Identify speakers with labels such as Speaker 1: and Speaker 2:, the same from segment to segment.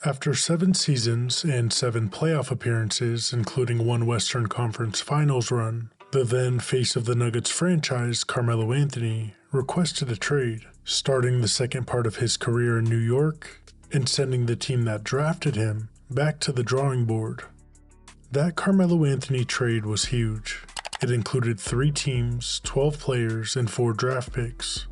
Speaker 1: After 7 seasons and 7 playoff appearances, including one Western Conference Finals run, the then face of the Nuggets franchise, Carmelo Anthony, requested a trade, starting the second part of his career in New York and sending the team that drafted him back to the drawing board. That Carmelo Anthony trade was huge. It included 3 teams, 12 players, and 4 draft picks.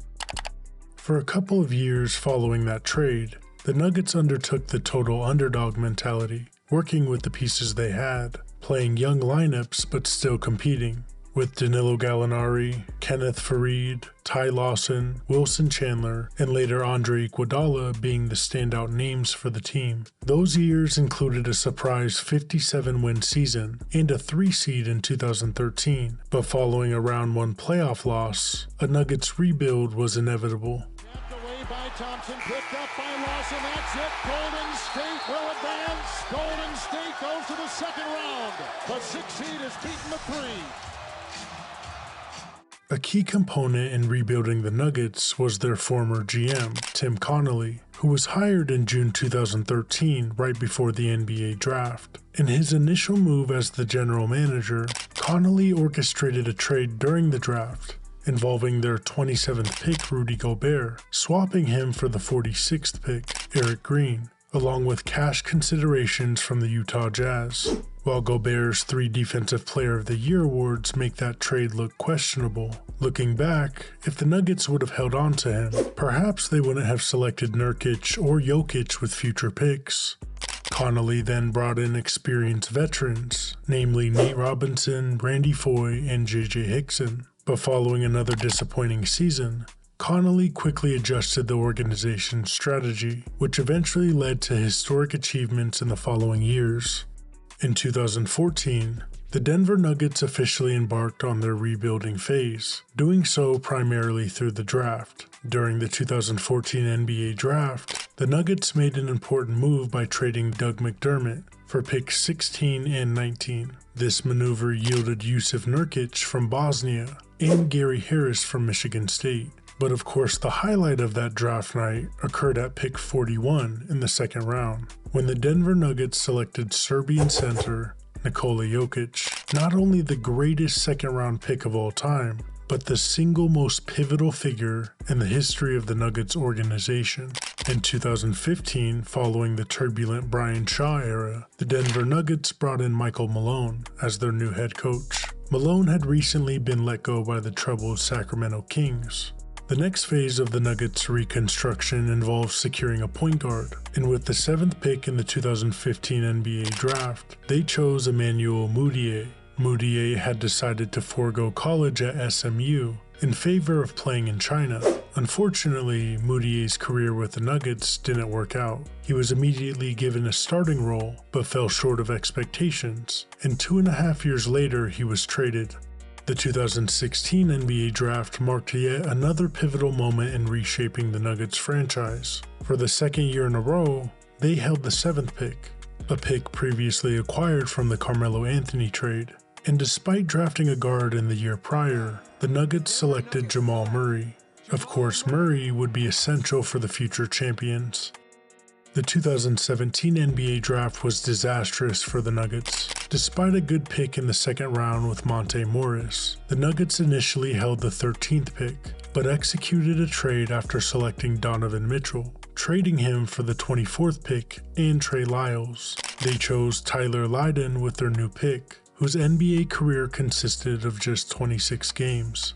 Speaker 1: For a couple of years following that trade, the Nuggets undertook the total underdog mentality, working with the pieces they had, playing young lineups but still competing, with Danilo Gallinari, Kenneth Faried, Ty Lawson, Wilson Chandler, and later Andre Iguodala being the standout names for the team. Those years included a surprise 57-win season and a 3 seed in 2013, but following a round 1 playoff loss, a Nuggets rebuild was inevitable.
Speaker 2: By Thompson, picked up by Lawson, that's it. Golden State will advance. Golden State goes to the second round. The 6th seed is beaten the 3.
Speaker 1: A key component in rebuilding the Nuggets was their former GM, Tim Connelly, who was hired in June 2013 right before the NBA draft. In his initial move as the general manager, Connelly orchestrated a trade during the draft, involving their 27th pick Rudy Gobert, swapping him for the 46th pick, Eric Green, along with cash considerations from the Utah Jazz. While Gobert's 3 Defensive Player of the Year awards make that trade look questionable, looking back, if the Nuggets would have held on to him, perhaps they wouldn't have selected Nurkic or Jokic with future picks. Connelly then brought in experienced veterans, namely Nate Robinson, Randy Foye, and J.J. Hickson. But following another disappointing season, Connelly quickly adjusted the organization's strategy, which eventually led to historic achievements in the following years. In 2014, the Denver Nuggets officially embarked on their rebuilding phase, doing so primarily through the draft. During the 2014 NBA draft, the Nuggets made an important move by trading Doug McDermott for picks 16 and 19. This maneuver yielded Jusuf Nurkic from Bosnia and Gary Harris from Michigan State. But of course, the highlight of that draft night occurred at pick 41 in the second round, when the Denver Nuggets selected Serbian center Nikola Jokic, not only the greatest second-round pick of all time, but the single most pivotal figure in the history of the Nuggets organization. In 2015, following the turbulent Brian Shaw era, the Denver Nuggets brought in Michael Malone as their new head coach. Malone had recently been let go by the troubled Sacramento Kings. The next phase of the Nuggets' reconstruction involves securing a point guard, and with the 7th pick in the 2015 NBA draft, they chose Emmanuel Mudiay. Mudiay had decided to forego college at SMU in favor of playing in China. Unfortunately, Mudiay's career with the Nuggets didn't work out. He was immediately given a starting role, but fell short of expectations, and 2.5 years later he was traded. The 2016 NBA draft marked yet another pivotal moment in reshaping the Nuggets franchise. For the second year in a row, they held the 7th pick, a pick previously acquired from the Carmelo Anthony trade. And despite drafting a guard in the year prior, the Nuggets selected Jamal Murray. Of course, Murray would be essential for the future champions. The 2017 NBA draft was disastrous for the Nuggets. Despite a good pick in the second round with Monte Morris, the Nuggets initially held the 13th pick, but executed a trade after selecting Donovan Mitchell, trading him for the 24th pick and Trey Lyles. They chose Tyler Lydon with their new pick, whose NBA career consisted of just 26 games.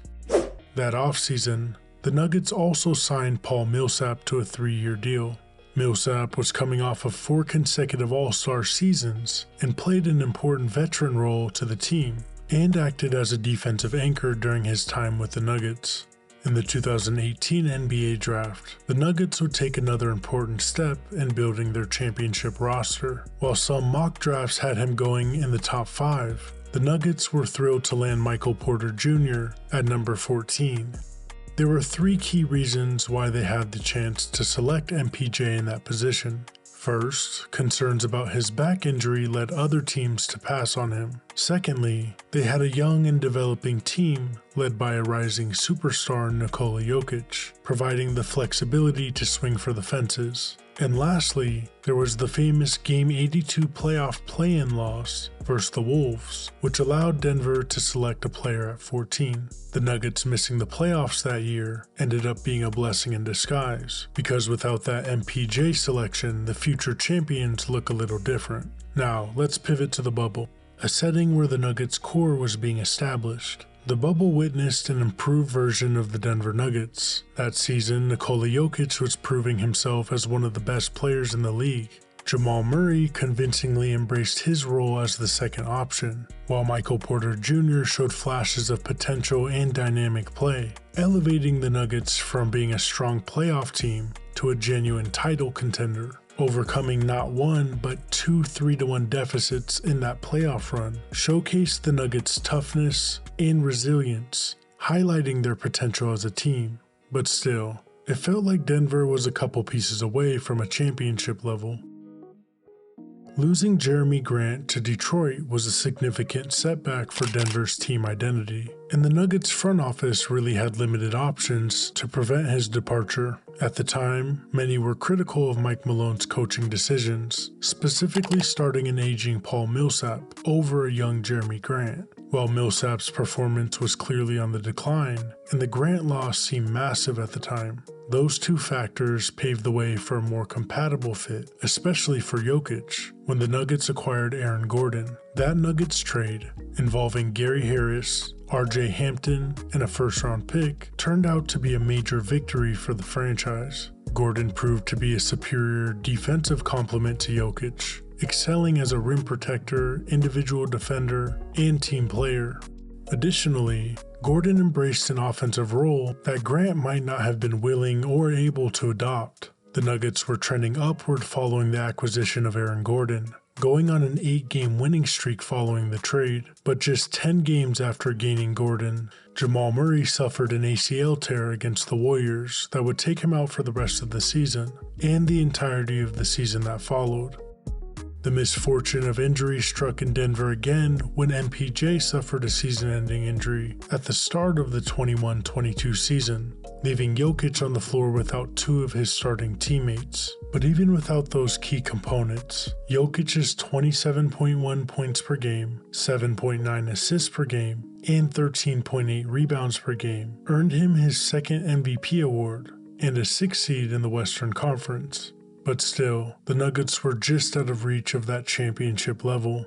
Speaker 1: That offseason, the Nuggets also signed Paul Millsap to a 3-year deal. Millsap was coming off of 4 consecutive All-Star seasons and played an important veteran role to the team, and acted as a defensive anchor during his time with the Nuggets. In the 2018 NBA draft, the Nuggets would take another important step in building their championship roster. While some mock drafts had him going in the top 5, the Nuggets were thrilled to land Michael Porter Jr. at number 14. There were 3 key reasons why they had the chance to select MPJ in that position. First, concerns about his back injury led other teams to pass on him. Secondly, they had a young and developing team led by a rising superstar Nikola Jokic, providing the flexibility to swing for the fences. And lastly, there was the famous Game 82 playoff play-in loss versus the Wolves, which allowed Denver to select a player at 14. The Nuggets missing the playoffs that year ended up being a blessing in disguise, because without that MPJ selection, the future champions look a little different. Now, let's pivot to the bubble, a setting where the Nuggets core was being established. The bubble witnessed an improved version of the Denver Nuggets. That season, Nikola Jokic was proving himself as one of the best players in the league. Jamal Murray convincingly embraced his role as the second option, while Michael Porter Jr. showed flashes of potential and dynamic play, elevating the Nuggets from being a strong playoff team to a genuine title contender. Overcoming not one, but two 3-1 deficits in that playoff run showcased the Nuggets' toughness and resilience, highlighting their potential as a team. But still, it felt like Denver was a couple pieces away from a championship level. Losing Jeremy Grant to Detroit was a significant setback for Denver's team identity, and the Nuggets front office really had limited options to prevent his departure. At the time, many were critical of Mike Malone's coaching decisions, specifically starting an aging Paul Millsap over a young Jeremy Grant. While Millsap's performance was clearly on the decline, and the Grant loss seemed massive at the time, those two factors paved the way for a more compatible fit, especially for Jokic, when the Nuggets acquired Aaron Gordon. That Nuggets trade, involving Gary Harris, RJ Hampton, and a first-round pick, turned out to be a major victory for the franchise. Gordon proved to be a superior defensive complement to Jokic, excelling as a rim protector, individual defender, and team player. Additionally, Gordon embraced an offensive role that Grant might not have been willing or able to adopt. The Nuggets were trending upward following the acquisition of Aaron Gordon, going on an 8-game winning streak following the trade. But just 10 games after gaining Gordon, Jamal Murray suffered an ACL tear against the Warriors that would take him out for the rest of the season, and the entirety of the season that followed. The misfortune of injury struck in Denver again when MPJ suffered a season-ending injury at the start of the 21-22 season, leaving Jokic on the floor without two of his starting teammates. But even without those key components, Jokic's 27.1 points per game, 7.9 assists per game, and 13.8 rebounds per game earned him his second MVP award and a 6th seed in the Western Conference. But still, the Nuggets were just out of reach of that championship level.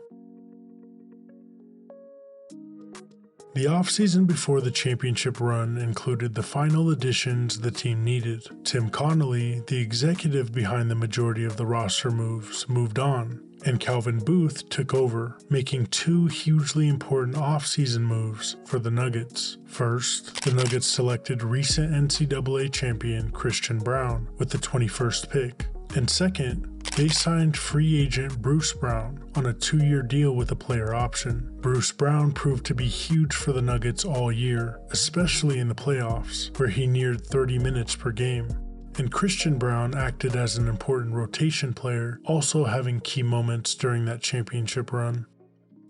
Speaker 1: The offseason before the championship run included the final additions the team needed. Tim Connolly, the executive behind the majority of the roster moves, moved on, and Calvin Booth took over, making two hugely important offseason moves for the Nuggets. First, the Nuggets selected recent NCAA champion Christian Braun with the 21st pick. And second, they signed free agent Bruce Brown on a 2-year deal with a player option. Bruce Brown proved to be huge for the Nuggets all year, especially in the playoffs, where he neared 30 minutes per game. And Christian Braun acted as an important rotation player, also having key moments during that championship run.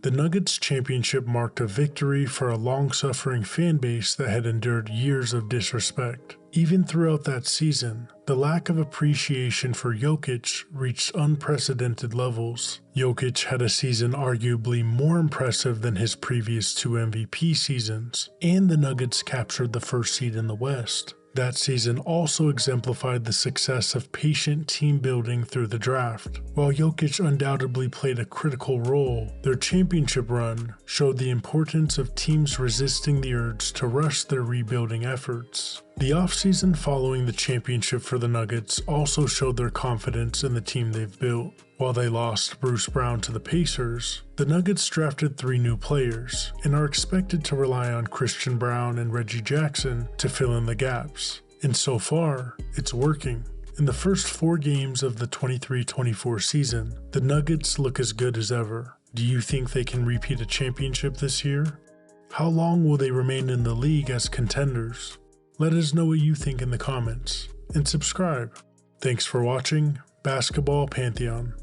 Speaker 1: The Nuggets championship marked a victory for a long-suffering fan base that had endured years of disrespect. Even throughout that season, the lack of appreciation for Jokic reached unprecedented levels. Jokic had a season arguably more impressive than his previous 2 MVP seasons, and the Nuggets captured the 1st seed in the West. That season also exemplified the success of patient team building through the draft. While Jokic undoubtedly played a critical role, their championship run showed the importance of teams resisting the urge to rush their rebuilding efforts. The offseason following the championship for the Nuggets also showed their confidence in the team they've built. While they lost Bruce Brown to the Pacers, the Nuggets drafted 3 new players and are expected to rely on Christian Braun and Reggie Jackson to fill in the gaps. And so far, it's working. In the first 4 games of the 23-24 season, the Nuggets look as good as ever. Do you think they can repeat a championship this year? How long will they remain in the league as contenders? Let us know what you think in the comments, and subscribe. Thanks for watching Basketball Pantheon.